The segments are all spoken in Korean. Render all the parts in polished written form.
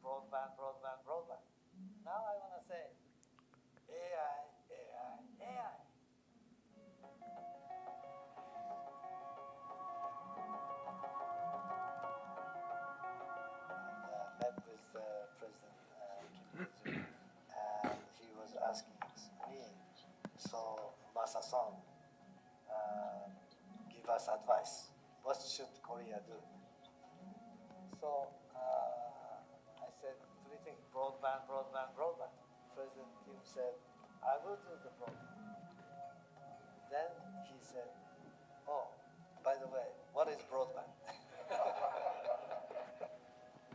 broadband, broadband, broadband. Now I want to say AI, AI, AI. Met with President Kim Il-sung, and he was asking me, so Masa-san, give us advice. What should Korea do? So I said three things: broadband, broadband, broadband. President Kim said, I will do the broadband. Then he said, oh, by the way, what is broadband?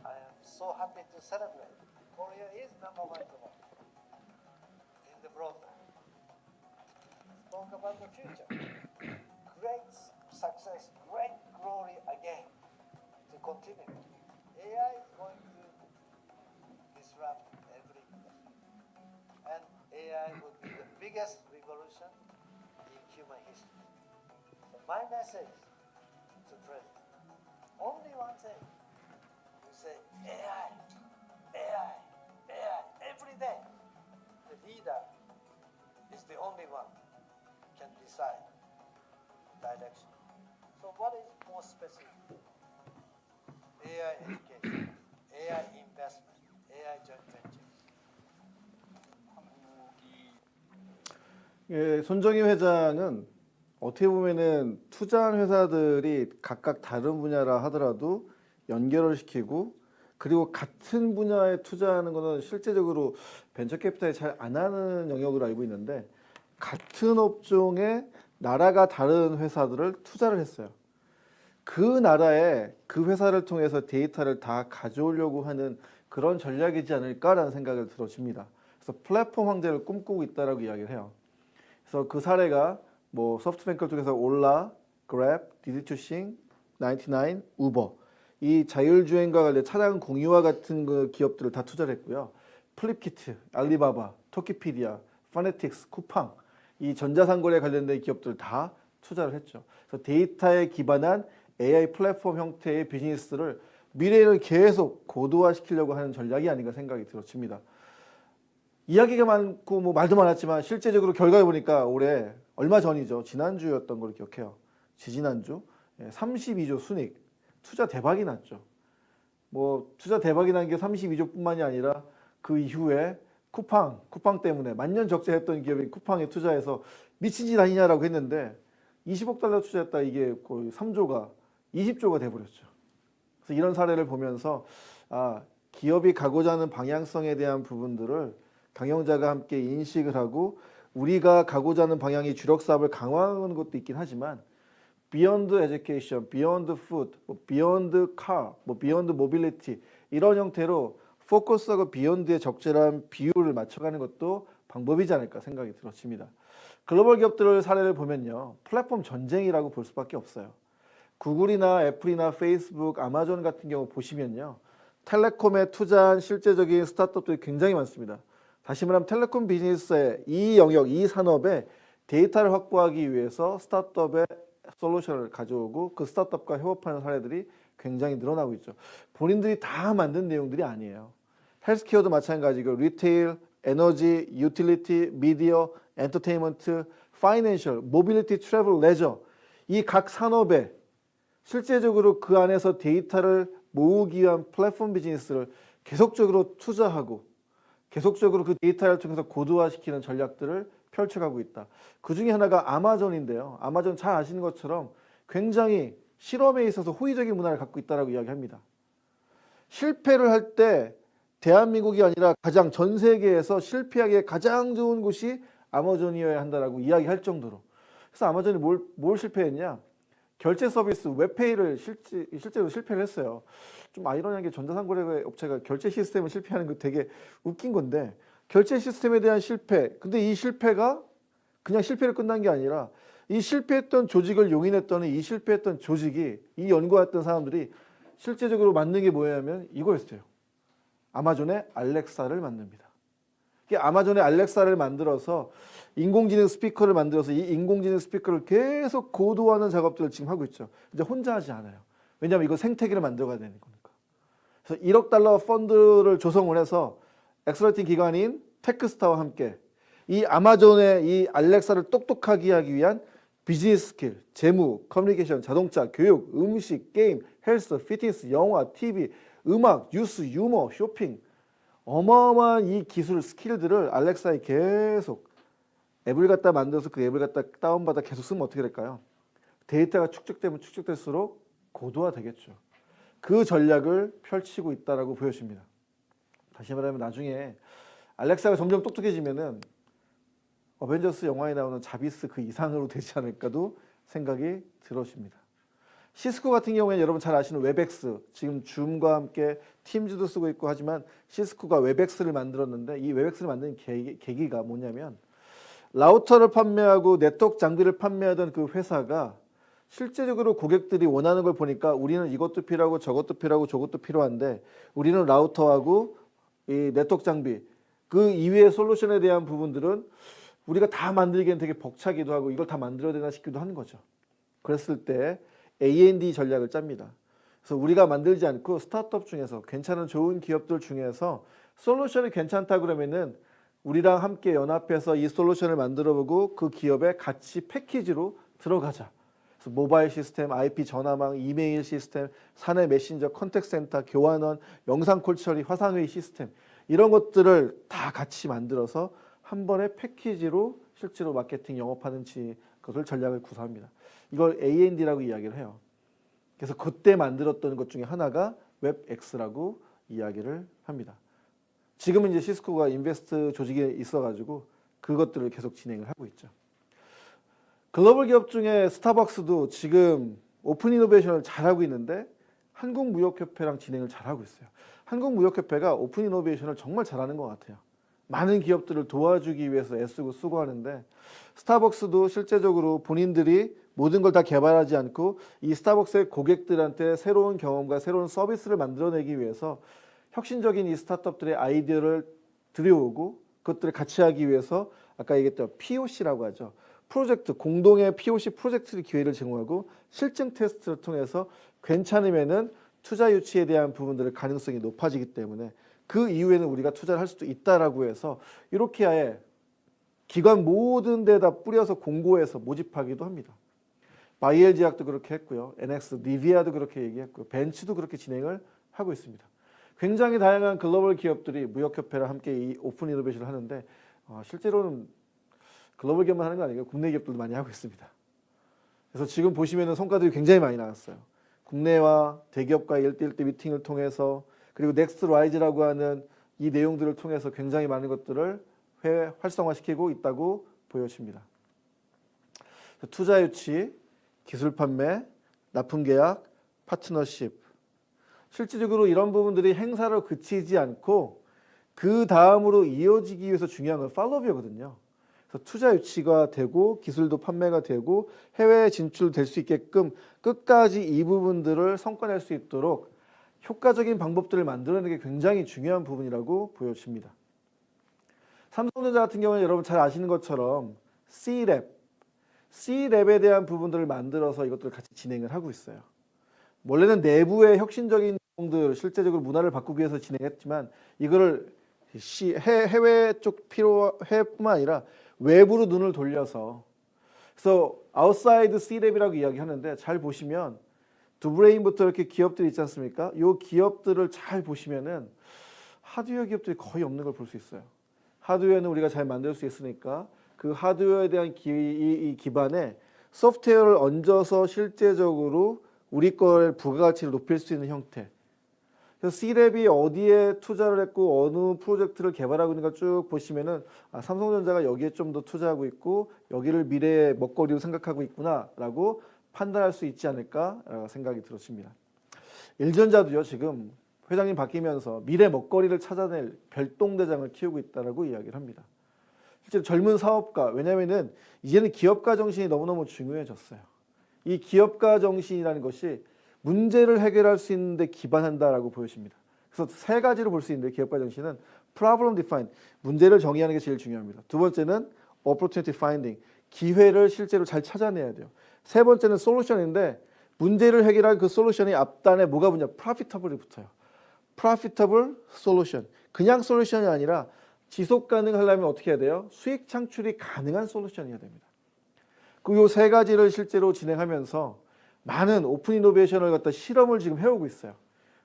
I am so happy to celebrate. Korea is number one tomorrow in the broadband. Let's talk about the future. Great success, great glory again to continue. AI is going to disrupt every industry. And AI will be the biggest revolution in human history. So my message to President, only one thing. You say AI, AI, AI every day. The leader is the only one who can decide direction. So what is more specific? AI education, AI investment, AI joint ventures. 예, 손정희 회장은 어떻게 보면은 투자한 회사들이 각각 다른 분야라 하더라도 연결을 시키고, 그리고 같은 분야에 투자하는 것은 실제적으로 벤처 캐피탈이 잘 안 하는 영역으로 알고 있는데, 같은 업종에 나라가 다른 회사들을 투자를 했어요. 그 나라에 그 회사를 통해서 데이터를 다 가져오려고 하는 그런 전략이지 않을까라는 생각을 들어집니다. 그래서 플랫폼 황제를 꿈꾸고 있다라고 이야기를 해요. 그래서 그 사례가 뭐 소프트뱅크 쪽에서 올라, 그랩, 디디투싱, 99, 우버, 이 자율주행과 관련 차량 공유와 같은 그 기업들을 다 투자를 했고요. 플립키트, 알리바바, 토키피디아, 파네틱스, 쿠팡, 이 전자상거래에 관련된 기업들 다 투자를 했죠. 그래서 데이터에 기반한 AI 플랫폼 형태의 비즈니스를 미래에는 계속 고도화시키려고 하는 전략이 아닌가 생각이 들어집니다. 이야기가 많고 뭐 말도 많았지만 실제적으로 결과를 보니까 올해 얼마 전이죠. 지난주였던 걸 기억해요. 지지난주 32조 순이익, 투자 대박이 났죠. 뭐 투자 대박이 난 게 32조뿐만이 아니라 그 이후에 쿠팡 때문에 만년 적자했던 기업인 쿠팡에 투자해서 미친 짓 아니냐라고 했는데 20억 달러 투자했다, 이게 거의 3조가 20조가 돼버렸죠. 그래서 이런 사례를 보면서 기업이 가고자 하는 방향성에 대한 부분들을 경영자가 함께 인식을 하고, 우리가 가고자 하는 방향이 주력 사업을 강화하는 것도 있긴 하지만 Beyond Education, Beyond Food, Beyond Car, Beyond Mobility 이런 형태로 포커스하고 Beyond의 적절한 비율을 맞춰가는 것도 방법이지 않을까 생각이 들어집니다. 글로벌 기업들의 사례를 보면요, 플랫폼 전쟁이라고 볼 수밖에 없어요. 구글이나 애플이나 페이스북, 아마존 같은 경우 보시면요, 텔레콤에 투자한 실제적인 스타트업들이 굉장히 많습니다. 다시 말하면 텔레콤 비즈니스의 이 영역, 이 산업에 데이터를 확보하기 위해서 스타트업의 솔루션을 가져오고 그 스타트업과 협업하는 사례들이 굉장히 늘어나고 있죠. 본인들이 다 만든 내용들이 아니에요. 헬스케어도 마찬가지고 리테일, 에너지, 유틸리티, 미디어, 엔터테인먼트, 파이낸셜, 모빌리티, 트래블, 레저, 이 각 산업에 실제적으로 그 안에서 데이터를 모으기 위한 플랫폼 비즈니스를 계속적으로 투자하고 계속적으로 그 데이터를 통해서 고도화시키는 전략들을 펼쳐가고 있다. 그 중에 하나가 아마존인데요. 아마존 잘 아시는 것처럼 굉장히 실험에 있어서 호의적인 문화를 갖고 있다고 이야기합니다. 실패를 할 때 대한민국이 아니라 가장 전 세계에서 실패하기에 가장 좋은 곳이 아마존이어야 한다라고 이야기할 정도로. 그래서 아마존이 뭘 실패했냐? 결제 서비스 웹페이를 실제로 실패를 했어요. 좀 아이러니한 게 전자상거래 업체가 결제 시스템을 실패하는 거 되게 웃긴 건데, 결제 시스템에 대한 실패, 근데 이 실패가 그냥 실패로 끝난 게 아니라 이 실패했던 조직을 용인했더니 이 실패했던 조직이, 이 연구했던 사람들이 실제적으로 만든 게 뭐냐면 이거였어요. 아마존의 알렉사를 만듭니다. 아마존의 알렉사를 만들어서 인공지능 스피커를 만들어서 이 인공지능 스피커를 계속 고도화하는 작업들을 지금 하고 있죠. 이제 혼자 하지 않아요. 왜냐하면 이거 생태계를 만들어가야 되는 거니까. 그래서 1억 달러 펀드를 조성을 해서 엑셀러팅 기관인 테크스타와 함께 이 아마존의 이 알렉사를 똑똑하게 하기 위한 비즈니스 스킬, 재무, 커뮤니케이션, 자동차, 교육, 음식, 게임, 헬스, 피트니스, 영화, TV, 음악, 뉴스, 유머, 쇼핑 어마어마한 이 기술 스킬들을 알렉사에 계속 앱을 갖다 만들어서 그 앱을 갖다 다운받아 계속 쓰면 어떻게 될까요? 데이터가 축적되면 축적될수록 고도화되겠죠. 그 전략을 펼치고 있다라고 보여집니다. 다시 말하면 나중에 알렉사가 점점 똑똑해지면은 어벤져스 영화에 나오는 자비스 그 이상으로 되지 않을까도 생각이 들어집니다. 시스코 같은 경우에는 여러분 잘 아시는 웹엑스, 지금 줌과 함께 팀즈도 쓰고 있고 하지만 시스코가 웹엑스를 만들었는데 이 웹엑스를 만든 계기가 뭐냐면 라우터를 판매하고 네트워크 장비를 판매하던 그 회사가 실제적으로 고객들이 원하는 걸 보니까 우리는 이것도 필요하고 저것도 필요하고 저것도 필요한데 우리는 라우터하고 이 네트워크 장비 그 이외의 솔루션에 대한 부분들은 우리가 다 만들기엔 되게 벅차기도 하고 이걸 다 만들어야 되나 싶기도 하는 거죠. 그랬을 때 A&D 전략을 짭니다. 그래서 우리가 만들지 않고 스타트업 중에서 괜찮은 좋은 기업들 중에서 솔루션이 괜찮다 그러면은 우리랑 함께 연합해서 이 솔루션을 만들어보고 그 기업에 같이 패키지로 들어가자. 그래서 모바일 시스템, IP 전화망, 이메일 시스템, 사내 메신저, 컨택 센터, 교환원, 영상 콜 처리, 화상회의 시스템 이런 것들을 다 같이 만들어서 한 번에 패키지로 실제로 마케팅 영업하는 것을 전략을 구사합니다. 이걸 A&D라고 이야기를 해요. 그래서 그때 만들었던 것 중에 하나가 웹엑스라고 이야기를 합니다. 지금은 이제 시스코가 인베스트 조직에 있어가지고 그것들을 계속 진행을 하고 있죠. 글로벌 기업 중에 스타벅스도 지금 오픈 이노베이션을 잘하고 있는데 한국무역협회랑 진행을 잘하고 있어요. 한국무역협회가 오픈 이노베이션을 정말 잘하는 것 같아요. 많은 기업들을 도와주기 위해서 애쓰고 수고하는데 스타벅스도 실제적으로 본인들이 모든 걸 다 개발하지 않고 이 스타벅스의 고객들한테 새로운 경험과 새로운 서비스를 만들어내기 위해서 혁신적인 이 스타트업들의 아이디어를 들여오고 그것들을 같이 하기 위해서 아까 얘기했던 POC라고 하죠. 프로젝트, 공동의 POC 프로젝트 기회를 제공하고 실증 테스트를 통해서 괜찮으면은 투자 유치에 대한 부분들의 가능성이 높아지기 때문에 그 이후에는 우리가 투자를 할 수도 있다라고 해서 이렇게 아예 기관 모든 데다 뿌려서 공고해서 모집하기도 합니다. 바이엘 제약도 그렇게 했고요. NX, 니비아도 그렇게 얘기했고요. 벤츠도 그렇게 진행을 하고 있습니다. 굉장히 다양한 글로벌 기업들이 무역협회랑 함께 이 오픈 이노베이션을 하는데 실제로는 글로벌 기업만 하는 거 아니고요. 국내 기업들도 많이 하고 있습니다. 그래서 지금 보시면은 성과들이 굉장히 많이 나왔어요. 국내와 대기업과 1대1대 미팅을 통해서 그리고 넥스트 라이즈라고 하는 이 내용들을 통해서 굉장히 많은 것들을 활성화시키고 있다고 보여집니다. 투자 유치, 기술 판매, 납품 계약, 파트너십. 실질적으로 이런 부분들이 행사로 그치지 않고 그 다음으로 이어지기 위해서 중요한 건 팔로업이거든요. 그래서 투자 유치가 되고 기술도 판매가 되고 해외에 진출될 수 있게끔 끝까지 이 부분들을 성과낼 수 있도록 효과적인 방법들을 만들어내는 게 굉장히 중요한 부분이라고 보여집니다. 삼성전자 같은 경우는 여러분 잘 아시는 것처럼 C랩에 대한 부분들을 만들어서 이것들을 같이 진행을 하고 있어요. 원래는 내부의 혁신적인 내용들, 실제적으로 문화를 바꾸기 위해서 진행했지만 이거를 해외 쪽 해외뿐만 아니라 외부로 눈을 돌려서 그래서 아웃사이드 C랩이라고 이야기하는데 잘 보시면 두브레인부터 이렇게 기업들이 있지 않습니까? 이 기업들을 잘 보시면은 하드웨어 기업들이 거의 없는 걸 볼 수 있어요. 하드웨어는 우리가 잘 만들 수 있으니까 그 하드웨어에 대한 이 기반에 소프트웨어를 얹어서 실제적으로 우리 걸 부가가치를 높일 수 있는 형태. 그래서 C랩이 어디에 투자를 했고 어느 프로젝트를 개발하고 있는가 쭉 보시면은 삼성전자가 여기에 좀 더 투자하고 있고 여기를 미래의 먹거리로 생각하고 있구나라고 판단할 수 있지 않을까 생각이 들었습니다. 일전자도요 지금 회장님 바뀌면서 미래 먹거리를 찾아낼 별동대장을 키우고 있다라고 이야기를 합니다. 실제로 젊은 사업가 왜냐하면은 이제는 기업가 정신이 너무너무 중요해졌어요. 이 기업가 정신이라는 것이 문제를 해결할 수 있는데 기반한다라고 보여집니다. 그래서 세 가지로 볼 수 있는데 기업가 정신은 problem define 문제를 정의하는 게 제일 중요합니다. 두 번째는 opportunity finding 기회를 실제로 잘 찾아내야 돼요. 세 번째는 솔루션인데 문제를 해결할 그 솔루션이 앞단에 뭐가 붙냐? profita블이 붙어요. profitable solution. 그냥 솔루션이 아니라 지속 가능하려면 어떻게 해야 돼요? 수익 창출이 가능한 솔루션이어야 됩니다. 그 요 세 가지를 실제로 진행하면서 많은 오픈 이노베이션을 갖다 실험을 지금 해오고 있어요.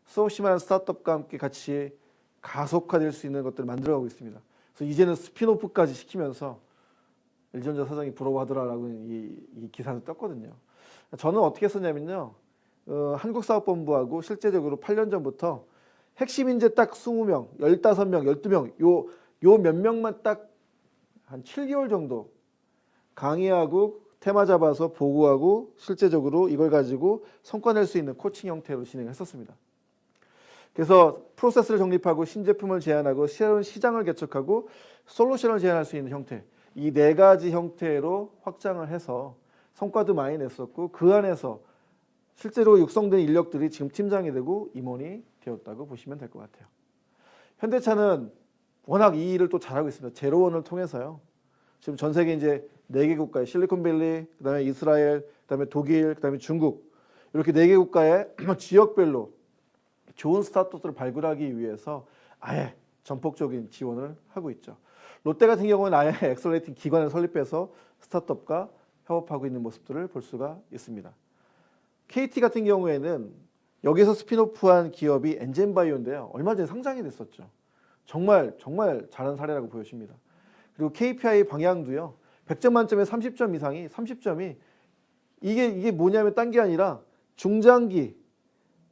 수없이 많은 스타트업과 함께 같이 가속화될 수 있는 것들을 만들어가고 있습니다. 그래서 이제는 스피노프까지 시키면서 LG전자 사장이 부러워하더라라고 이 기사를 떴거든요. 저는 어떻게 썼냐면요. 한국사업본부하고 실제적으로 8년 전부터 핵심 인재 딱 20명, 15명, 12명 요 몇 명만 딱 한 7개월 정도 강의하고 테마 잡아서 보고하고 실제적으로 이걸 가지고 성과 낼 수 있는 코칭 형태로 진행했었습니다. 그래서 프로세스를 정립하고 신제품을 제안하고 새로운 시장을 개척하고 솔루션을 제안할 수 있는 형태, 이 네 가지 형태로 확장을 해서 성과도 많이 냈었고 그 안에서 실제로 육성된 인력들이 지금 팀장이 되고 임원이 되었다고 보시면 될 것 같아요. 현대차는 워낙 이 일을 또 잘하고 있습니다. 제로원을 통해서요. 지금 전 세계 이제 4개 국가에 실리콘밸리, 그다음에 이스라엘, 그다음에 독일, 그다음에 중국 이렇게 4개 국가의 지역별로 좋은 스타트업들을 발굴하기 위해서 아예 전폭적인 지원을 하고 있죠. 롯데 같은 경우는 아예 엑셀레이팅 기관을 설립해서 스타트업과 협업하고 있는 모습들을 볼 수가 있습니다. KT 같은 경우에는 여기서 스피노프한 기업이 엔젠바이오인데요. 얼마 전에 상장이 됐었죠. 정말 잘한 사례라고 보여집니다. 그리고 KPI 방향도요. 100점 만점에 30점 이상이 30점이 이게 뭐냐면 딴 게 아니라 중장기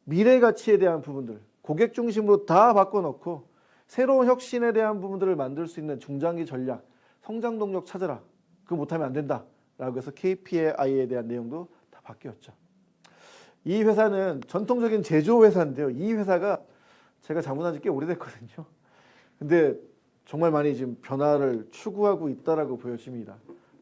미래 가치에 대한 부분들 고객 중심으로 다 바꿔놓고 새로운 혁신에 대한 부분들을 만들 수 있는 중장기 전략, 성장 동력 찾아라. 그거 못하면 안 된다. 라고 해서 KPI에 대한 내용도 다 바뀌었죠. 이 회사는 전통적인 제조 회사인데요. 이 회사가 제가 자문한 지 꽤 오래됐거든요. 근데 정말 많이 지금 변화를 추구하고 있다라고 보여집니다.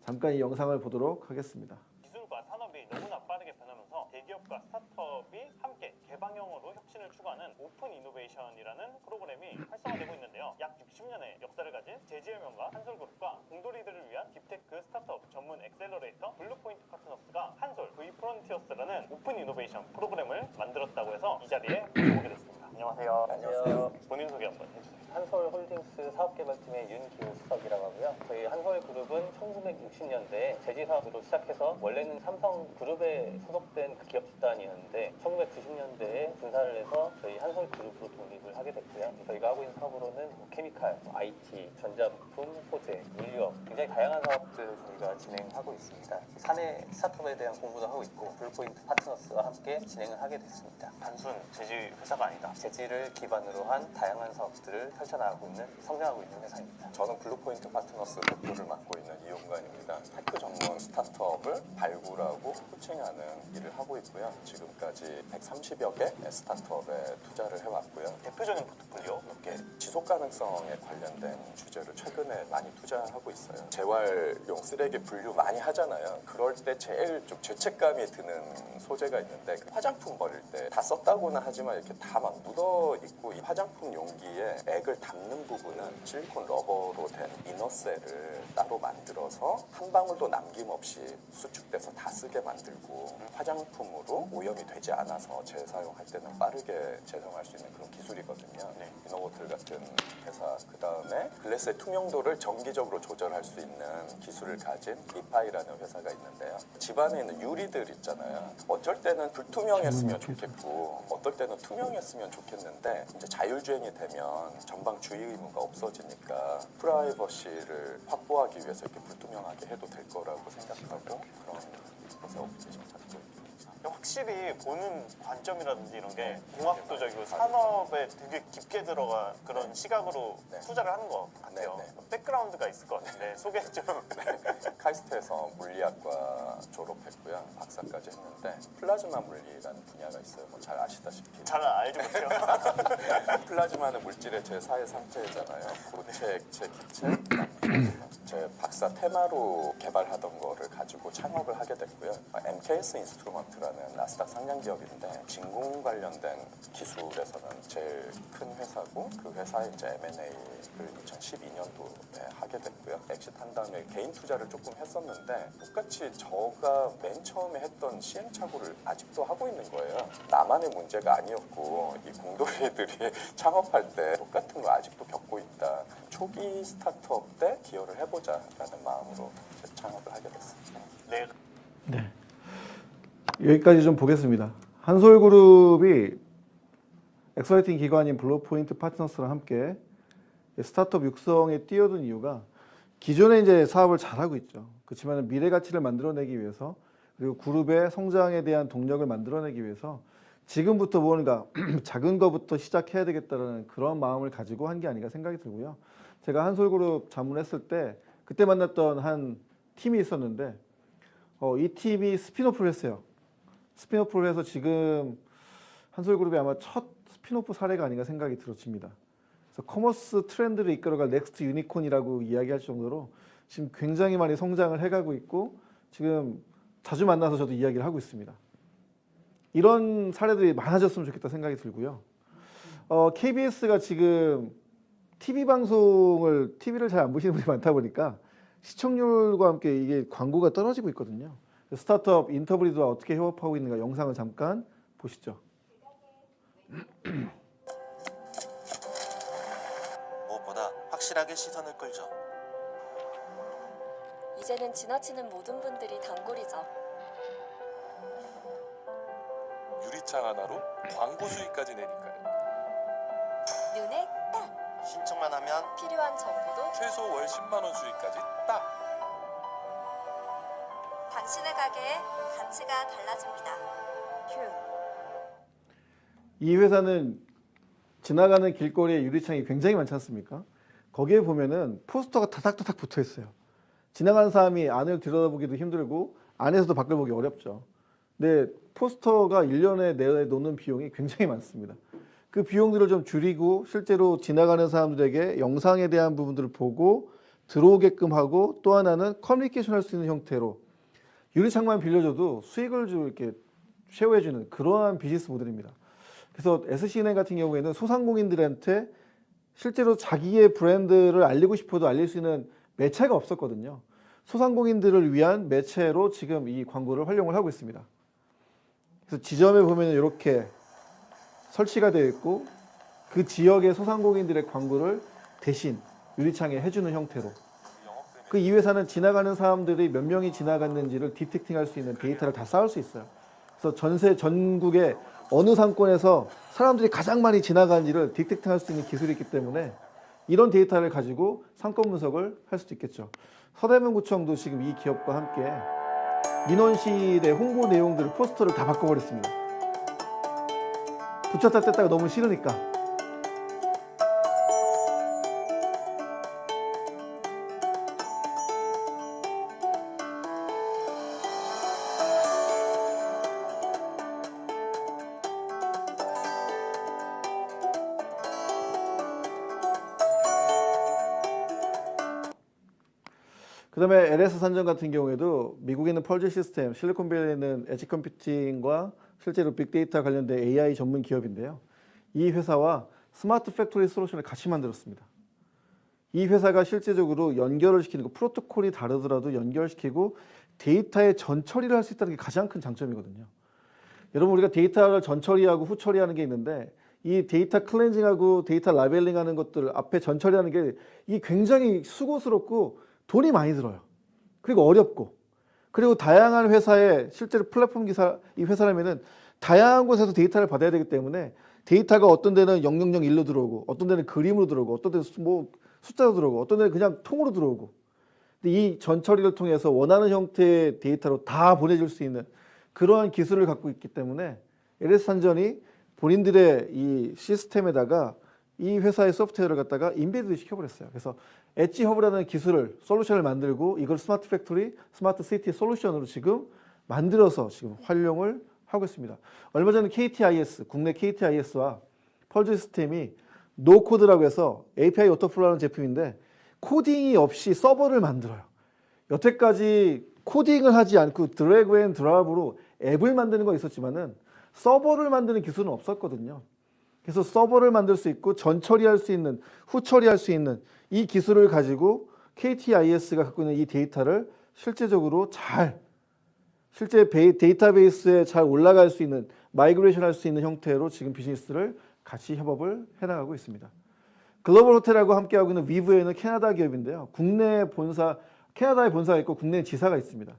잠깐 이 영상을 보도록 하겠습니다. 기술과 산업이 너무나 빠르게 변하면서 대기업과 스타트업이 함께 개방형으로 혁신을 추구하는 오픈 이노베이션이라는 프로그램이 활성화되고 있는데요. 약 60년의 역사를 가진 제지혈명과 한솔그룹과 공돌이들을 위한 딥테크 스타트업 전문 엑셀러레이터 블루포인트 파트너스가 한솔 V 프론티어스라는 오픈 이노베이션 프로그램을 만들었다고 해서 이 자리에 모셔보게 됐습니다. 안녕하세요. 안녕하세요. 본인 소개 한번 해주세요. 한솔홀딩스 사업개발팀의 윤기우 수석이라고 하고요. 저희 한솔그룹은 1960년대에 제지사업으로 시작해서 원래는 삼성그룹에 소속된 그 기업 집단이었는데 1990년대에 분사를 해서 저희 한솔그룹으로 독립을 하게 됐고요. 저희가 하고 있는 사업으로는 케미칼, IT, 전자부품, 소재, 인류업 굉장히 다양한 사업들을 저희가 진행하고 있습니다. 사내 스타트업에 대한 공부도 하고 있고 블루포인트 파트너스와 함께 진행을 하게 됐습니다. 단순 제지 회사가 아니다. 재질을 기반으로 한 다양한 사업들을 펼쳐나가고 있는, 성장하고 있는 회사입니다. 저는 블루포인트 파트너스 대표를 맡고 있는 이용관입니다. 테크 전문 스타트업을 발굴하고 코칭하는 일을 하고 있고요. 지금까지 130여 개 스타트업에 투자를 해왔고요. 대표적인 포트폴리오 몇 개? 지속 가능성에 관련된 주제를 최근에 많이 투자하고 있어요. 재활용 쓰레기 분류 많이 하잖아요. 그럴 때 제일 좀 죄책감이 드는 소재가 있는데 화장품 버릴 때 다 썼다고는 하지만 이렇게 다 막 묻어 있고 이 화장품 용기에 액을 담는 부분은 실리콘 러버로 된 이너셀을 따로 만들어서 한 방울도 남김없이 수축돼서 다 쓰게 만들고 화장품으로 오염이 되지 않아서 재사용할 때는 빠르게 재사용할 수 있는 그런 기술이거든요. 이노보틀 같은 회사, 그 다음에 글래스의 투명도를 정기적으로 조절할 수 있는 기술을 가진 리파이라는 회사가 있는데요. 집안에 있는 유리들 있잖아요. 어쩔 때는 불투명했으면 좋겠고 어떨 때는 투명했으면 좋겠는데 이제 자율주행이 되면 전방 주의 의무가 없어지니까 프라이버시를 확보하기 위해서 이렇게 불투명하게 해도 될 거라고 생각하고 그런 것에 어플리케이션 찾고 있습니다. 확실히 보는 관점이라든지 이런 게 공학도적이고 산업에 되게 깊게 들어가 그런 시각으로 네. 투자를 하는 것 같아요. 네, 네. 백그라운드가 있을 것 같은데 소개 좀. 카이스트에서 물리학과 졸업했고요. 박사까지 했는데 플라즈마 물리라는 분야가 있어요. 뭐 잘 아시다시피 잘 알지 못해요. 플라즈마는 물질의 제4의 상태잖아요. 고체, 액체, 기체, 제 박사 테마로 개발하던 거를 가지고 창업을 하게 됐고요. MKS 인스트루먼트라는 나스닥 상장 기업인데 진공 관련된 기술에서는 제일 큰 회사고 그 회사에 이제 M&A를 2012년도에 하게 됐고요. 엑시트한 다음에 개인 투자를 조금 했었는데 똑같이 저가 맨 처음에 했던 시행착오를 아직도 하고 있는 거예요. 나만의 문제가 아니었고 이 공돌이 우리들이 창업할 때 똑같은 거 아직도 겪고 있다. 초기 스타트업 때 기여를 해보자라는 마음으로 이제 창업을 하게 됐습니다. 네. 네. 여기까지 좀 보겠습니다. 한솔그룹이 엑서라이팅 기관인 블루포인트 파트너스랑 함께 스타트업 육성에 뛰어든 이유가 기존에 이제 사업을 잘하고 있죠. 그렇지만 미래 가치를 만들어내기 위해서 그리고 그룹의 성장에 대한 동력을 만들어내기 위해서 지금부터 뭔가 작은 거부터 시작해야 되겠다라는 그런 마음을 가지고 한 게 아닌가 생각이 들고요. 제가 한솔그룹 자문했을 때 그때 만났던 한 팀이 있었는데 이 팀이 스핀오프를 했어요. 스핀오프를 해서 지금 한솔그룹이 아마 첫 스핀오프 사례가 아닌가 생각이 들어집니다. 그래서 커머스 트렌드를 이끌어갈 넥스트 유니콘이라고 이야기할 정도로 지금 굉장히 많이 성장을 해가고 있고 지금 자주 만나서 저도 이야기를 하고 있습니다. 이런 사례들이 많아졌으면 좋겠다 생각이 들고요. KBS가 지금 TV를 잘 안 보시는 분이 많다 보니까 시청률과 함께 이게 광고가 떨어지고 있거든요. 스타트업 인터브리드와 어떻게 협업하고 있는가 영상을 잠깐 보시죠. 무엇보다 확실하게 시선을 끌죠. 이제는 지나치는 모든 분들이 단골이죠. 유리창 하나로 광고 수익까지 내니까요. 눈에 딱! 신청만 하면 필요한 정보도 최소 월 10만 원 수익까지 딱. 당신의 가게에 가치가 달라집니다. 이 회사는 지나가는 길거리에 유리창이 굉장히 많지 않습니까? 거기에 보면은 포스터가 다닥다닥 붙어 있어요. 지나가는 사람이 안을 들여다보기도 힘들고 안에서도 밖을 보기 어렵죠. 근데 포스터가 1년에 내놓는 비용이 굉장히 많습니다. 그 비용들을 좀 줄이고 실제로 지나가는 사람들에게 영상에 대한 부분들을 보고 들어오게끔 하고 또 하나는 커뮤니케이션 할 수 있는 형태로 유리창만 빌려줘도 수익을 이렇게 쉐어해주는 그러한 비즈니스 모델입니다. 그래서 SC은행 같은 경우에는 소상공인들한테 실제로 자기의 브랜드를 알리고 싶어도 알릴 수 있는 매체가 없었거든요. 소상공인들을 위한 매체로 지금 이 광고를 활용을 하고 있습니다. 그래서 지점에 보면 이렇게 설치가 되어 있고 그 지역의 소상공인들의 광고를 대신 유리창에 해주는 형태로 그 이 회사는 지나가는 사람들이 몇 명이 지나갔는지를 디텍팅할 수 있는 데이터를 다 쌓을 수 있어요. 그래서 전국의 어느 상권에서 사람들이 가장 많이 지나가는지를 디텍팅할 수 있는 기술이 있기 때문에 이런 데이터를 가지고 상권 분석을 할 수도 있겠죠. 서대문구청도 지금 이 기업과 함께 민원실의 홍보 내용들을 포스터를 다 바꿔버렸습니다. 붙였다 뗐다가 너무 싫으니까. 그 다음에 LS 산전 같은 경우에도 미국에 있는 펄즈 시스템, 실리콘밸리에 있는 엣지 컴퓨팅과 실제로 빅데이터 관련된 AI 전문 기업인데요. 이 회사와 스마트 팩토리 솔루션을 같이 만들었습니다. 이 회사가 실제적으로 연결을 시키는 거, 프로토콜이 다르더라도 연결시키고 데이터의 전처리를 할 수 있다는 게 가장 큰 장점이거든요. 여러분 우리가 데이터를 전처리하고 후처리하는 게 있는데 이 데이터 클렌징하고 데이터 라벨링하는 것들 앞에 전처리하는 게 이게 굉장히 수고스럽고 돈이 많이 들어요. 그리고 어렵고 그리고 다양한 회사에 실제로 플랫폼 기사 이 회사라면은 다양한 곳에서 데이터를 받아야 되기 때문에 데이터가 어떤 데는 000일로 들어오고 어떤 데는 그림으로 들어오고 어떤 데는 뭐 숫자로 들어오고 어떤 데는 그냥 통으로 들어오고 근데 이 전처리를 통해서 원하는 형태의 데이터로 다 보내줄 수 있는 그러한 기술을 갖고 있기 때문에 LS산전이 본인들의 이 시스템에다가 이 회사의 소프트웨어를 갖다가 인베드 시켜버렸어요. 그래서 엣지 허브라는 기술을 솔루션을 만들고 이걸 스마트 팩토리, 스마트 시티 솔루션으로 지금 만들어서 지금 활용을 하고 있습니다. 얼마 전에 KTIS, 국내 KTIS와 펄즈 시스템이 노코드라고 해서 API 오토플로우라는 제품인데 코딩이 없이 서버를 만들어요. 여태까지 코딩을 하지 않고 드래그 앤 드랍으로 앱을 만드는 거 있었지만은 서버를 만드는 기술은 없었거든요. 그래서 서버를 만들 수 있고 전 처리할 수 있는, 후 처리할 수 있는 이 기술을 가지고 KTIS가 갖고 있는 이 데이터를 실제적으로 실제 데이터베이스에 잘 올라갈 수 있는, 마이그레이션 할 수 있는 형태로 지금 비즈니스를 같이 협업을 해나가고 있습니다. 글로벌 호텔하고 함께하고 있는 위브에는 캐나다 기업인데요. 국내 본사, 캐나다에 본사가 있고 국내 지사가 있습니다.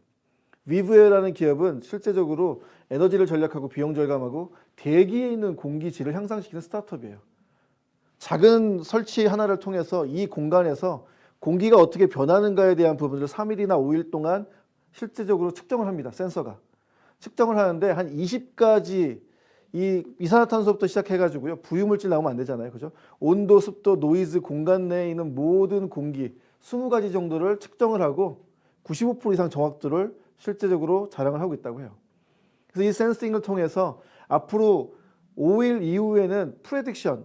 위브에라는 기업은 실제적으로 에너지를 절약하고 비용 절감하고 대기에 있는 공기질을 향상시키는 스타트업이에요. 작은 설치 하나를 통해서 이 공간에서 공기가 어떻게 변하는가에 대한 부분을 3일이나 5일 동안 실제적으로 측정을 합니다. 센서가. 측정을 하는데 한 20가지 이 이산화탄소부터 시작해가지고요. 부유물질 나오면 안 되잖아요. 그죠? 온도, 습도, 노이즈, 공간 내에 있는 모든 공기 20가지 정도를 측정을 하고 95% 이상 정확도를 실제적으로 자랑을 하고 있다고 해요. 그래서 이 센싱을 통해서 앞으로 5일 이후에는 프레딕션,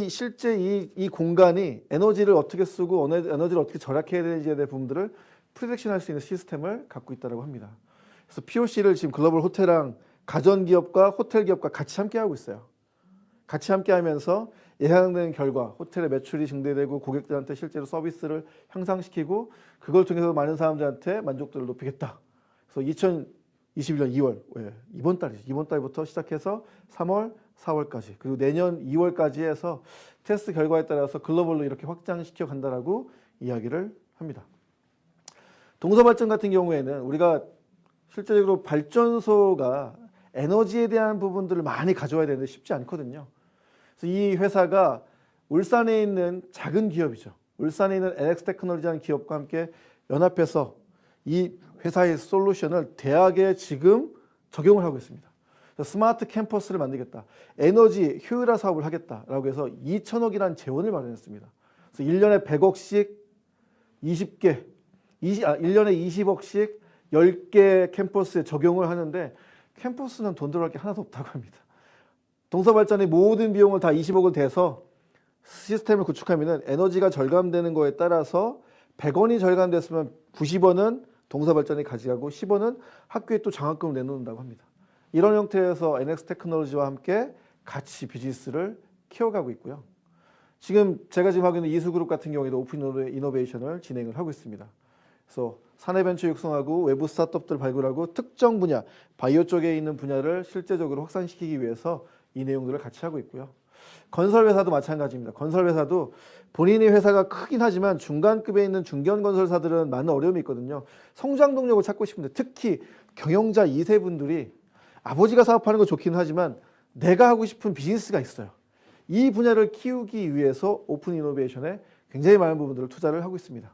실제 이 공간이 에너지를 어떻게 쓰고 에너지를 어떻게 절약해야 되는지에 대한 부분들을 프레딕션 할 수 있는 시스템을 갖고 있다고 합니다. 그래서 POC를 지금 글로벌 호텔랑 가전기업과 호텔기업과 같이 함께 하고 있어요. 같이 함께 하면서 예상되는 결과 호텔의 매출이 증대되고 고객들한테 실제로 서비스를 향상시키고 그걸 통해서 많은 사람들한테 만족도를 높이겠다. 그래서 2021년 2월, 이번 달부터 시작해서 3월, 4월까지 그리고 내년 2월까지 해서 테스트 결과에 따라서 글로벌로 이렇게 확장시켜 간다라고 이야기를 합니다. 동서발전 같은 경우에는 우리가 실제적으로 발전소가 에너지에 대한 부분들을 많이 가져와야 되는데 쉽지 않거든요. 그래서 이 회사가 울산에 있는 작은 기업이죠. 울산에 있는 NX 테크놀로지라는 기업과 함께 연합해서 이 회사의 솔루션을 대학에 지금 적용을 하고 있습니다. 스마트 캠퍼스를 만들겠다. 에너지 효율화 사업을 하겠다라고 해서 2천억이라는 재원을 마련했습니다. 그래서 1년에 100억씩 1년에 20억씩 10개 캠퍼스에 적용을 하는데 캠퍼스는 돈 들어갈 게 하나도 없다고 합니다. 동서발전의 모든 비용을 다 20억을 대서 시스템을 구축하면 에너지가 절감되는 거에 따라서 100원이 절감됐으면 90원은 동서발전이 가져가고 10원은 학교에 또 장학금을 내놓는다고 합니다. 이런 형태에서 NX 테크놀로지와 함께 같이 비즈니스를 키워가고 있고요. 지금 제가 지금 하고 있는 이수그룹 같은 경우에도 오픈 이노베이션을 진행을 하고 있습니다. 그래서 사내벤처 육성하고 외부 스타트업들 발굴하고 특정 분야, 바이오 쪽에 있는 분야를 실제적으로 확산시키기 위해서 이 내용들을 같이 하고 있고요. 건설회사도 마찬가지입니다. 건설회사도 본인의 회사가 크긴 하지만 중간급에 있는 중견 건설사들은 많은 어려움이 있거든요. 성장 동력을 찾고 싶은데 특히 경영자 2세 분들이 아버지가 사업하는 거 좋긴 하지만 내가 하고 싶은 비즈니스가 있어요. 이 분야를 키우기 위해서 오픈 이노베이션에 굉장히 많은 부분들을 투자를 하고 있습니다.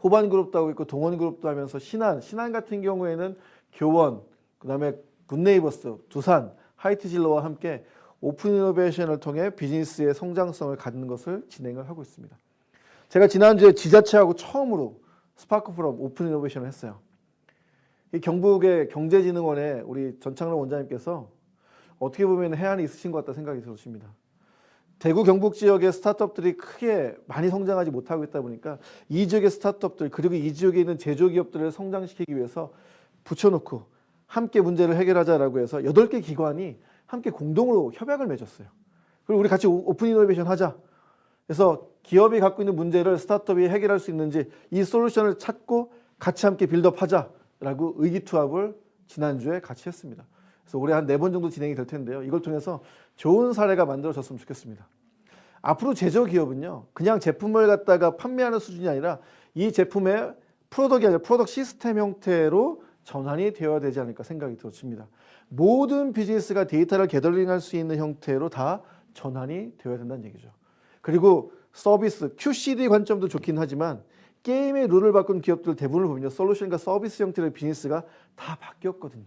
호반그룹도 하고 있고 동원그룹도 하면서 신한 같은 경우에는 교원, 그 다음에 굿네이버스, 두산, 하이트질러와 함께 오픈 이노베이션을 통해 비즈니스의 성장성을 갖는 것을 진행을 하고 있습니다. 제가 지난주에 지자체하고 처음으로 스파크 프롬 오픈 이노베이션을 했어요. 이 경북의 경제진흥원에 우리 전창록 원장님께서 어떻게 보면 해안이 있으신 것 같다 생각이 들었습니다. 대구 경북 지역의 스타트업들이 크게 많이 성장하지 못하고 있다 보니까 이 지역의 스타트업들 그리고 이 지역에 있는 제조기업들을 성장시키기 위해서 붙여놓고 함께 문제를 해결하자라고 해서 8개 기관이 함께 공동으로 협약을 맺었어요. 그리고 우리 같이 오픈 이노베이션 하자. 그래서 기업이 갖고 있는 문제를 스타트업이 해결할 수 있는지 이 솔루션을 찾고 같이 함께 빌드업하자라고 의기투합을 지난주에 같이 했습니다. 그래서 올해 한 4번 정도 진행이 될 텐데요. 이걸 통해서 좋은 사례가 만들어졌으면 좋겠습니다. 앞으로 제조기업은요. 그냥 제품을 갖다가 판매하는 수준이 아니라 이 제품의 프로덕이 아니라 프로덕 시스템 형태로 전환이 되어야 되지 않을까 생각이 들어집니다. 모든 비즈니스가 데이터를 게더링할 수 있는 형태로 다 전환이 되어야 된다는 얘기죠. 그리고 서비스, QCD 관점도 좋긴 하지만 게임의 룰을 바꾼 기업들 대부분을 보면요. 솔루션과 서비스 형태의 비즈니스가 다 바뀌었거든요.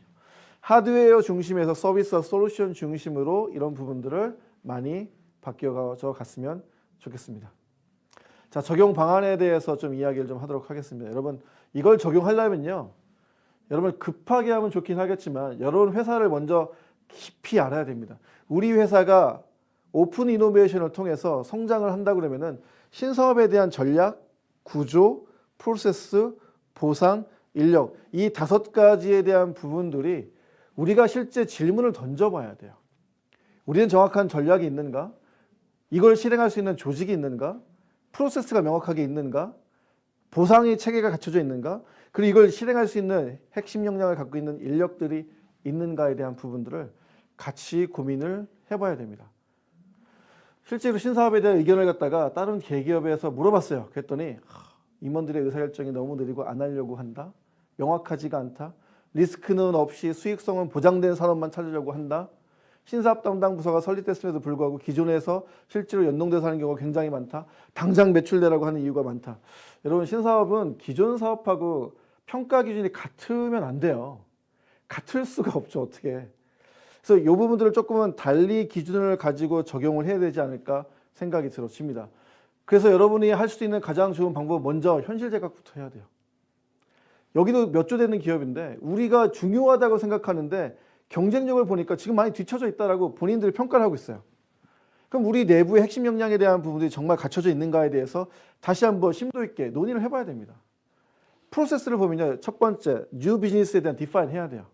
하드웨어 중심에서 서비스와 솔루션 중심으로 이런 부분들을 많이 바뀌어져 갔으면 좋겠습니다. 자, 적용 방안에 대해서 좀 이야기를 좀 하도록 하겠습니다. 여러분, 이걸 적용하려면요. 여러분 급하게 하면 좋긴 하겠지만 여러분 회사를 먼저 깊이 알아야 됩니다. 우리 회사가 오픈 이노베이션을 통해서 성장을 한다 그러면은 신사업에 대한 전략, 구조, 프로세스, 보상, 인력 이 5가지에 대한 부분들이 우리가 실제 질문을 던져봐야 돼요. 우리는 정확한 전략이 있는가? 이걸 실행할 수 있는 조직이 있는가? 프로세스가 명확하게 있는가? 보상의 체계가 갖춰져 있는가? 그리고 이걸 실행할 수 있는 핵심 역량을 갖고 있는 인력들이 있는가에 대한 부분들을 같이 고민을 해봐야 됩니다. 실제로 신사업에 대한 의견을 갖다가 다른 대기업에서 물어봤어요. 그랬더니 임원들의 의사결정이 너무 느리고 안 하려고 한다. 명확하지가 않다. 리스크는 없이 수익성은 보장된 산업만 찾으려고 한다. 신사업 담당 부서가 설립됐음에도 불구하고 기존에서 실제로 연동돼서 하는 경우가 굉장히 많다. 당장 매출내라고 하는 이유가 많다. 여러분 신사업은 기존 사업하고 평가 기준이 같으면 안 돼요. 같을 수가 없죠. 어떻게. 그래서 이 부분들을 조금은 달리 기준을 가지고 적용을 해야 되지 않을까 생각이 들어집니다. 그래서 여러분이 할 수 있는 가장 좋은 방법은 먼저 현실 제각부터 해야 돼요. 여기도 몇 조 되는 기업인데 우리가 중요하다고 생각하는데 경쟁력을 보니까 지금 많이 뒤처져 있다라고 본인들이 평가를 하고 있어요. 그럼 우리 내부의 핵심 역량에 대한 부분들이 정말 갖춰져 있는가에 대해서 다시 한번 심도 있게 논의를 해봐야 됩니다. 프로세스를 보면요. 첫 번째, 뉴 비즈니스에 대한 디파인 해야 돼요.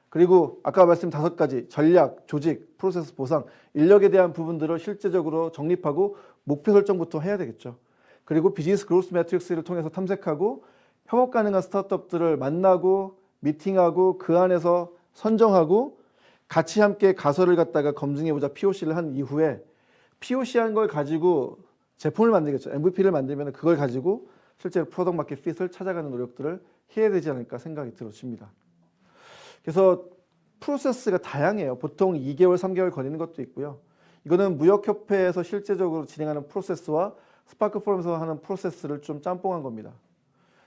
그리고 아까 말씀 5가지 전략, 조직, 프로세스 보상, 인력에 대한 부분들을 실제적으로 정립하고 목표 설정부터 해야 되겠죠. 그리고 비즈니스 그로스 매트릭스를 통해서 탐색하고 협업 가능한 스타트업들을 만나고 미팅하고 그 안에서 선정하고 같이 함께 가설을 갖다가 검증해보자 POC를 한 이후에 POC 한 걸 가지고 제품을 만들겠죠. MVP를 만들면 그걸 가지고 실제로 프로덕트 마켓 핏을 찾아가는 노력들을 해야 되지 않을까 생각이 들어집니다. 그래서 프로세스가 다양해요. 보통 2개월, 3개월 걸리는 것도 있고요. 이거는 무역협회에서 실제적으로 진행하는 프로세스와 스파크 포럼에서 하는 프로세스를 좀 짬뽕한 겁니다.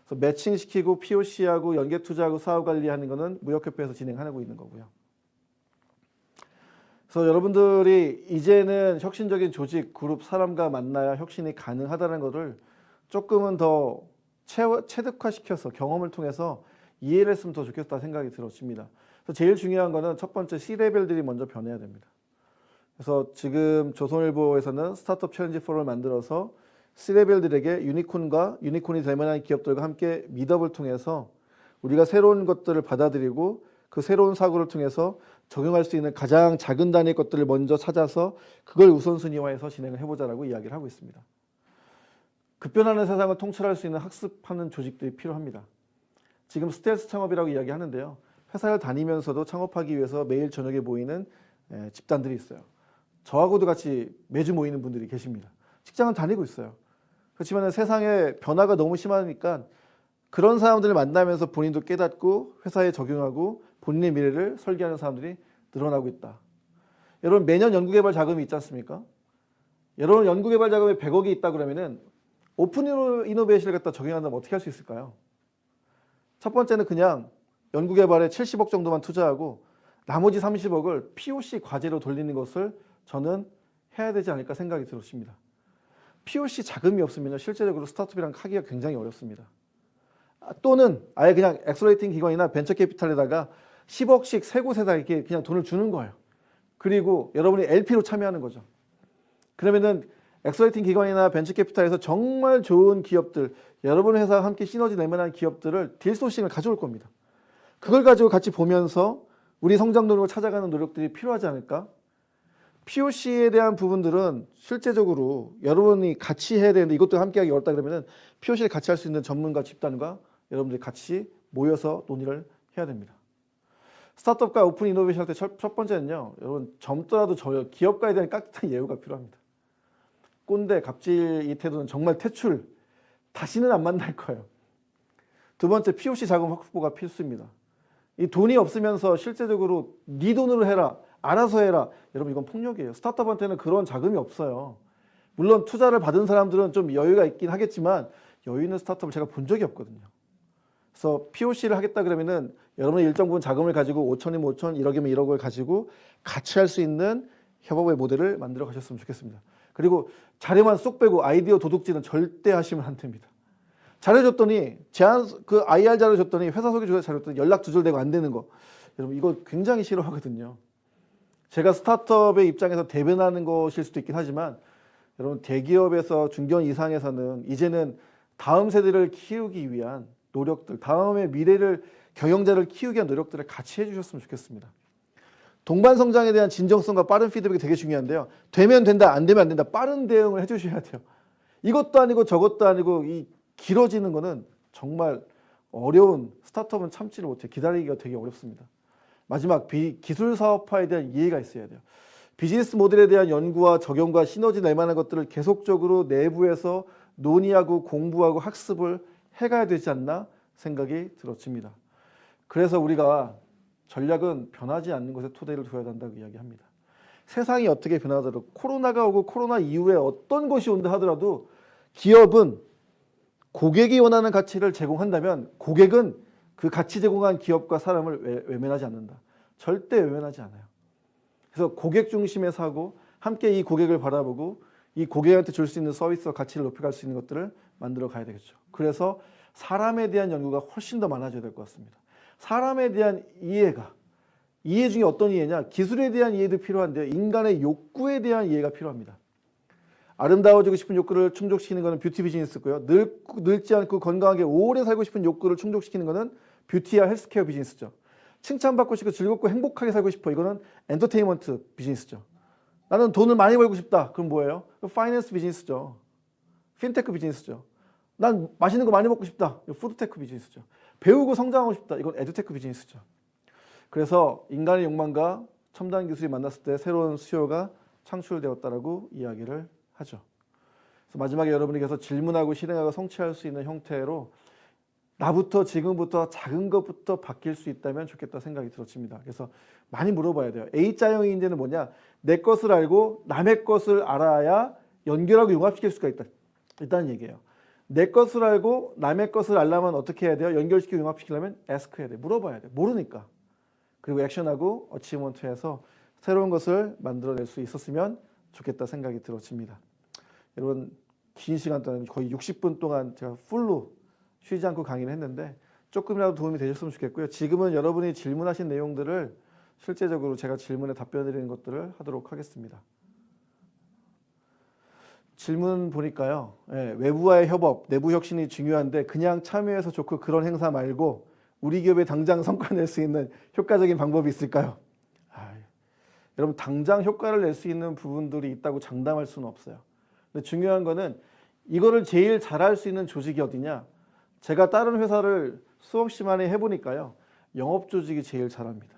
그래서 매칭시키고 POC하고 연계투자하고 사업관리하는 거는 무역협회에서 진행하고 있는 거고요. 그래서 여러분들이 이제는 혁신적인 조직, 그룹, 사람과 만나야 혁신이 가능하다는 것을 조금은 더 체득화시켜서 경험을 통해서 이해를 했으면 더 좋겠다 생각이 들어집니다. 그래서 제일 중요한 거는 첫 번째 C레벨들이 먼저 변해야 됩니다. 그래서 지금 조선일보에서는 스타트업 챌린지 포럼을 만들어서 C레벨들에게 유니콘이 될 만한 기업들과 함께 미덕을 통해서 우리가 새로운 것들을 받아들이고 그 새로운 사고를 통해서 적용할 수 있는 가장 작은 단위의 것들을 먼저 찾아서 그걸 우선순위화해서 진행을 해보자라고 이야기를 하고 있습니다. 급변하는 세상을 통찰할 수 있는 학습하는 조직들이 필요합니다. 지금 스텔스 창업이라고 이야기하는데요. 회사를 다니면서도 창업하기 위해서 매일 저녁에 모이는 집단들이 있어요. 저하고도 같이 매주 모이는 분들이 계십니다. 직장은 다니고 있어요. 그렇지만 세상에 변화가 너무 심하니까 그런 사람들을 만나면서 본인도 깨닫고 회사에 적용하고 본인의 미래를 설계하는 사람들이 늘어나고 있다. 여러분 매년 연구개발 자금이 있지 않습니까? 여러분 연구개발 자금이 100억이 있다 그러면은 오픈 이노베이션을 갖다 적용한다면 어떻게 할 수 있을까요? 첫 번째는 그냥 연구개발에 70억 정도만 투자하고 나머지 30억을 POC 과제로 돌리는 것을 저는 해야 되지 않을까 생각이 들었습니다. POC 자금이 없으면 실제적으로 스타트업이랑 하기가 굉장히 어렵습니다. 또는 아예 그냥 엑셀러레이팅 기관이나 벤처 캐피탈에다가 10억씩 세 곳에다 이렇게 그냥 돈을 주는 거예요. 그리고 여러분이 LP로 참여하는 거죠. 그러면은 엑셀러레이팅 기관이나 벤처 캐피탈에서 정말 좋은 기업들, 여러분 회사와 함께 시너지 낼 만한 기업들을 딜 소싱을 가져올 겁니다. 그걸 가지고 같이 보면서 우리 성장 노력을 찾아가는 노력들이 필요하지 않을까? POC에 대한 부분들은 실제적으로 여러분이 같이 해야 되는데 이것도 함께 하기 어렵다 그러면은 POC를 같이 할 수 있는 전문가 집단과 여러분들이 같이 모여서 논의를 해야 됩니다. 스타트업과 오픈 이노베이션 할 때 첫 번째는요. 여러분 젊더라도 기업가에 대한 깍듯한 예우가 필요합니다. 꼰대, 갑질 이 태도는 정말 퇴출, 다시는 안 만날 거예요. 두 번째, POC 자금 확보가 필수입니다. 이 돈이 없으면서 실제적으로 네 돈으로 해라, 알아서 해라. 여러분 이건 폭력이에요. 스타트업한테는 그런 자금이 없어요. 물론 투자를 받은 사람들은 좀 여유가 있긴 하겠지만 여유 있는 스타트업을 제가 본 적이 없거든요. 그래서 POC를 하겠다 그러면은 여러분의 일정 부분 자금을 가지고 5천이면 5천, 1억이면 1억을 가지고 같이 할 수 있는 협업의 모델을 만들어 가셨으면 좋겠습니다. 그리고 자료만 쏙 빼고 아이디어 도둑질은 절대 하시면 안 됩니다. 자료 줬더니 그 IR 자료 줬더니 회사 소개 자료 줬더니 연락 두절되고 안 되는 거. 여러분 이거 굉장히 싫어하거든요. 제가 스타트업의 입장에서 대변하는 것일 수도 있긴 하지만 여러분 대기업에서 중견 이상에서는 이제는 다음 세대를 키우기 위한 노력들, 다음의 미래를 경영자를 키우기 위한 노력들을 같이 해주셨으면 좋겠습니다. 동반 성장에 대한 진정성과 빠른 피드백이 되게 중요한데요. 되면 된다, 안 되면 안 된다. 빠른 대응을 해주셔야 돼요. 이것도 아니고 저것도 아니고 이 길어지는 거는 정말 어려운 스타트업은 참지를 못해요. 기다리기가 되게 어렵습니다. 마지막 기술 사업화에 대한 이해가 있어야 돼요. 비즈니스 모델에 대한 연구와 적용과 시너지 낼 만한 것들을 계속적으로 내부에서 논의하고 공부하고 학습을 해가야 되지 않나 생각이 들어집니다. 그래서 우리가 전략은 변하지 않는 것에 토대를 둬야 한다고 이야기합니다. 세상이 어떻게 변하더라도 코로나가 오고 코로나 이후에 어떤 것이 온다 하더라도 기업은 고객이 원하는 가치를 제공한다면 고객은 그 가치 제공한 기업과 사람을 외면하지 않는다. 절대 외면하지 않아요. 그래서 고객 중심의 사고, 함께 이 고객을 바라보고 이 고객한테 줄 수 있는 서비스와 가치를 높여갈 수 있는 것들을 만들어 가야 되겠죠. 그래서 사람에 대한 연구가 훨씬 더 많아져야 될 것 같습니다. 사람에 대한 이해 중에 어떤 이해냐? 기술에 대한 이해도 필요한데요. 인간의 욕구에 대한 이해가 필요합니다. 아름다워지고 싶은 욕구를 충족시키는 것은 뷰티 비즈니스고요. 늙지 않고 건강하게 오래 살고 싶은 욕구를 충족시키는 것은 뷰티와 헬스케어 비즈니스죠. 칭찬받고 싶고 즐겁고 행복하게 살고 싶어. 이거는 엔터테인먼트 비즈니스죠. 나는 돈을 많이 벌고 싶다. 그럼 뭐예요? 파이낸스 비즈니스죠. 핀테크 비즈니스죠. 난 맛있는 거 많이 먹고 싶다. 푸드테크 비즈니스죠. 배우고 성장하고 싶다. 이건 에듀테크 비즈니스죠. 그래서 인간의 욕망과 첨단 기술이 만났을 때 새로운 수요가 창출되었다라고 이야기를 하죠. 그래서 마지막에 여러분에게서 질문하고 실행하고 성취할 수 있는 형태로 나부터 지금부터 작은 것부터 바뀔 수 있다면 좋겠다 생각이 들어집니다. 그래서 많이 물어봐야 돼요. A자형의 인재는 뭐냐? 내 것을 알고 남의 것을 알아야 연결하고 융합시킬 수가 있다는 얘기예요. 내 것을 알고 남의 것을 알려면 어떻게 해야 돼요? 연결시키고 융합시키려면 ask 해야 돼요. 물어봐야 돼요. 모르니까. 그리고 액션하고 어치먼트해서 새로운 것을 만들어낼 수 있었으면 좋겠다 생각이 들어집니다. 여러분 긴 시간 동안 거의 60분 동안 제가 풀로 쉬지 않고 강의를 했는데 조금이라도 도움이 되셨으면 좋겠고요. 지금은 여러분이 질문하신 내용들을 실제적으로 제가 질문에 답변 드리는 것들을 하도록 하겠습니다. 질문 보니까요. 외부와의 협업, 내부 혁신이 중요한데 그냥 참여해서 좋고 그런 행사 말고 우리 기업에 당장 성과 낼 수 있는 효과적인 방법이 있을까요? 여러분 당장 효과를 낼 수 있는 부분들이 있다고 장담할 수는 없어요. 근데 중요한 거는 이거를 제일 잘할 수 있는 조직이 어디냐? 제가 다른 회사를 수없이 많이 해보니까요. 영업 조직이 제일 잘합니다.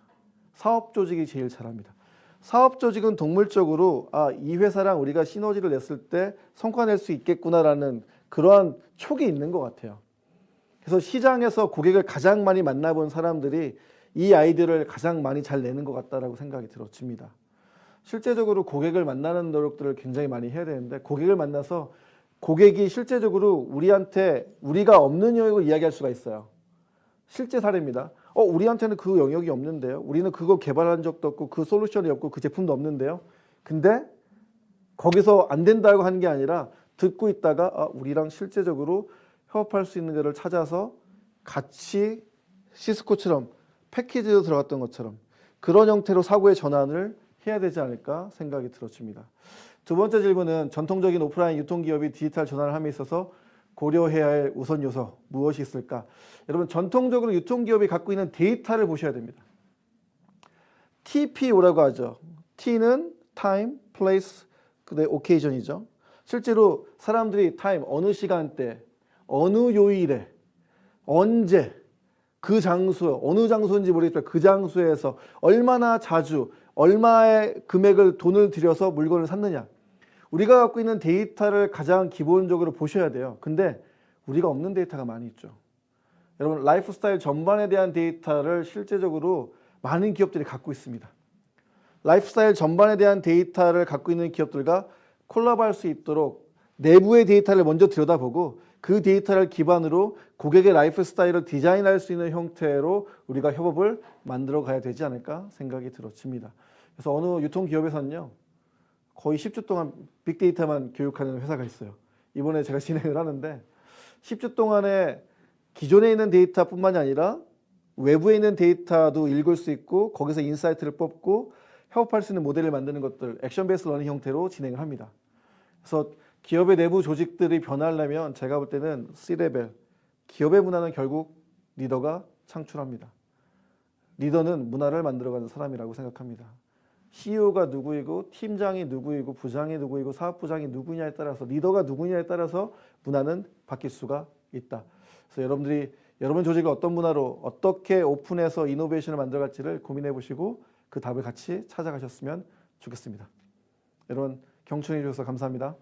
사업 조직이 제일 잘합니다. 사업 조직은 동물적으로 이 회사랑 우리가 시너지를 냈을 때 성과 낼 수 있겠구나라는 그러한 촉이 있는 것 같아요. 그래서 시장에서 고객을 가장 많이 만나본 사람들이 이 아이디어를 가장 많이 잘 내는 것 같다라고 생각이 들어집니다. 실제적으로 고객을 만나는 노력들을 굉장히 많이 해야 되는데 고객을 만나서 고객이 실제적으로 우리한테 우리가 없는 영역을 이야기할 수가 있어요. 실제 사례입니다. 우리한테는 그 영역이 없는데요. 우리는 그거 개발한 적도 없고 그 솔루션이 없고 그 제품도 없는데요. 근데 거기서 안 된다고 하는 게 아니라 듣고 있다가 우리랑 실제적으로 협업할 수 있는 것을 찾아서 같이 시스코처럼 패키지로 들어갔던 것처럼 그런 형태로 사고의 전환을 해야 되지 않을까 생각이 들어집니다. 두 번째 질문은 전통적인 오프라인 유통기업이 디지털 전환을 함에 있어서 고려해야 할 우선 요소 무엇이 있을까? 여러분 전통적으로 유통기업이 갖고 있는 데이터를 보셔야 됩니다. TPO라고 하죠. T는 time, place, 그다음에 occasion이죠. 실제로 사람들이 time, 어느 시간대, 어느 요일에, 언제, 그 장소, 어느 장소인지 모르겠지만 그 장소에서 얼마나 자주, 얼마의 금액을 돈을 들여서 물건을 샀느냐. 우리가 갖고 있는 데이터를 가장 기본적으로 보셔야 돼요. 근데 우리가 없는 데이터가 많이 있죠. 여러분 라이프스타일 전반에 대한 데이터를 실제적으로 많은 기업들이 갖고 있습니다. 라이프스타일 전반에 대한 데이터를 갖고 있는 기업들과 콜라보할 수 있도록 내부의 데이터를 먼저 들여다보고 그 데이터를 기반으로 고객의 라이프스타일을 디자인할 수 있는 형태로 우리가 협업을 만들어 가야 되지 않을까 생각이 들어집니다. 그래서 어느 유통기업에서는요. 거의 10주 동안 빅데이터만 교육하는 회사가 있어요. 이번에 제가 진행을 하는데 10주 동안에 기존에 있는 데이터뿐만이 아니라 외부에 있는 데이터도 읽을 수 있고 거기서 인사이트를 뽑고 협업할 수 있는 모델을 만드는 것들 액션 베이스 러닝 형태로 진행을 합니다. 그래서 기업의 내부 조직들이 변하려면 제가 볼 때는 C레벨, 기업의 문화는 결국 리더가 창출합니다. 리더는 문화를 만들어가는 사람이라고 생각합니다. CEO가 누구이고 팀장이 누구이고 부장이 누구이고 사업부장이 누구냐에 따라서 리더가 누구냐에 따라서 문화는 바뀔 수가 있다. 그래서 여러분들이 여러분 조직을 어떤 문화로 어떻게 오픈해서 이노베이션을 만들어갈지를 고민해 보시고 그 답을 같이 찾아가셨으면 좋겠습니다. 여러분 경청해 주셔서 감사합니다.